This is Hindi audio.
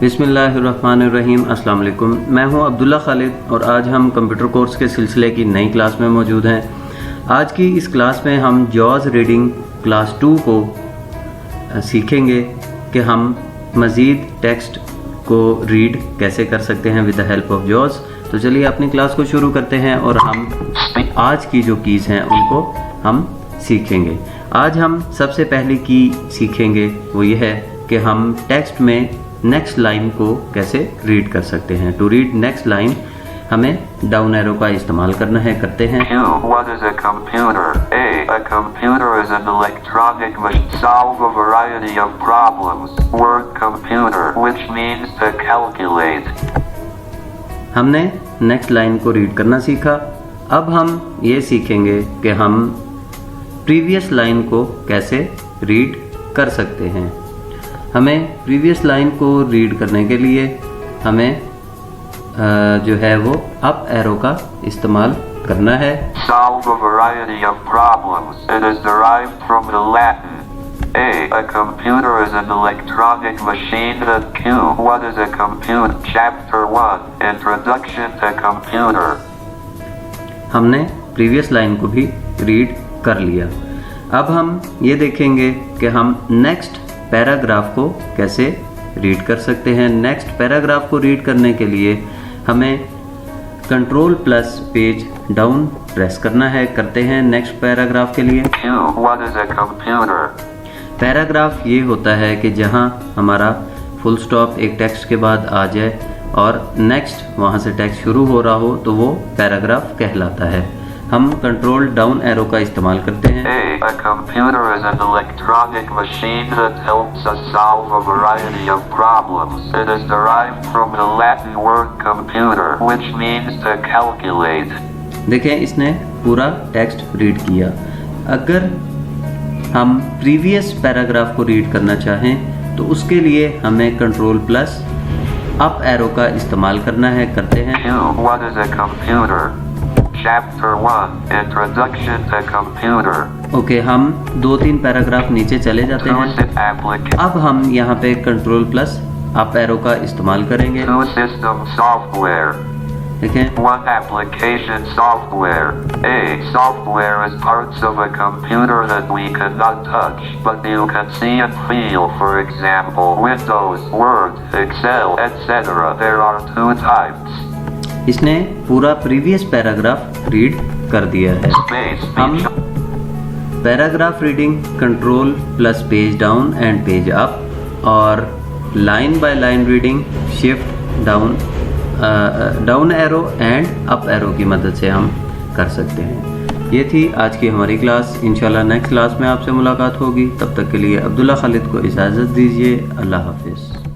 बिस्मिल्लाहिर्रहमानिर्रहीम। अस्सलाम वालेकुम। मैं हूं अब्दुल्ला खालिद और आज हम कंप्यूटर कोर्स के सिलसिले की नई क्लास में मौजूद हैं। आज की इस क्लास में हम जॉज़ रीडिंग क्लास 2 को सीखेंगे कि हम मज़ीद टेक्स्ट को रीड कैसे कर सकते हैं with the help of jaws. तो चलिए अपनी क्लास को शुरू करते हैं और हम आज की जो कीज़ हैं उनको हम सीखेंगे। आज हम सबसे पहली की सीखेंगे वो ये है कि हम टेक्स्ट में नेक्स्ट लाइन को कैसे रीड कर सकते हैं। टू रीड नेक्स्ट लाइन हमें डाउन एरो का इस्तेमाल करना है, करते हैं। What is a computer? A computer is an electronic machine solve a variety of problems. Word computer, which means to calculate. हमने नेक्स्ट लाइन को रीड करना सीखा। अब हम ये सीखेंगे कि हम प्रीवियस लाइन को कैसे रीड कर सकते हैं। हमें प्रीवियस लाइन को रीड करने के लिए हमें जो है वो अप एरो का इस्तेमाल करना है। Solve a variety of problems. It is derived from the Latin. A computer is an electronic machine. Q. What is a computer? Chapter 1. Introduction to computer. हमने प्रीवियस लाइन को भी रीड कर लिया। अब हम ये देखेंगे कि हम नेक्स्ट पैराग्राफ को कैसे रीड कर सकते हैं। नेक्स्ट पैराग्राफ को रीड करने के लिए हमें control plus page down press करना है, करते हैं नेक्स्ट पैराग्राफ के लिए। What is a computer? Paragraph ये होता है कि जहां हमारा फुल स्टॉप एक टेक्स्ट के बाद आ जाए और नेक्स्ट वहां से टेक्स्ट शुरू हो रहा हो तो वो पैराग्राफ कहलाता है। हम कंट्रोल डाउन एरो का इस्तेमाल करते हैं। A computer is an electronic machine that helps us solve a variety of problems. It is derived from the Latin word computer, which means to calculate. देखें, इसने पूरा टेक्स्ट रीड किया। अगर हम प्रीवियस पैराग्राफ को रीड करना चाहें तो उसके लिए हमें कंट्रोल प्लस अप एरो का इस्तेमाल करना है, करते हैं। What is a computer? Chapter 1. Introduction to computer. Okay, हम 2-3 पैराग्राफ नीचे चले जाते हैं। अब हम यहाँ पे कंट्रोल प्लस अप एरो का इस्तेमाल करेंगे। Two system software. देखें, One application software. A software is parts of a computer that we cannot touch, but you can see and feel. For example, Windows, Word, Excel, etc. There are two types. इसने पूरा प्रीवियस पैराग्राफ रीड कर दिया है। हम paragraph reading control plus page down and page up और line by line reading shift down arrow and up arrow की मदद से हम कर सकते हैं। ये थी आज की हमारी क्लास। इंशाल्लाह नेक्स्ट क्लास में आपसे मुलाकात होगी। तब तक के लिए अब्दुल्ला खालिद को इजाज़त दीजिए। अल्लाह हाफिज़।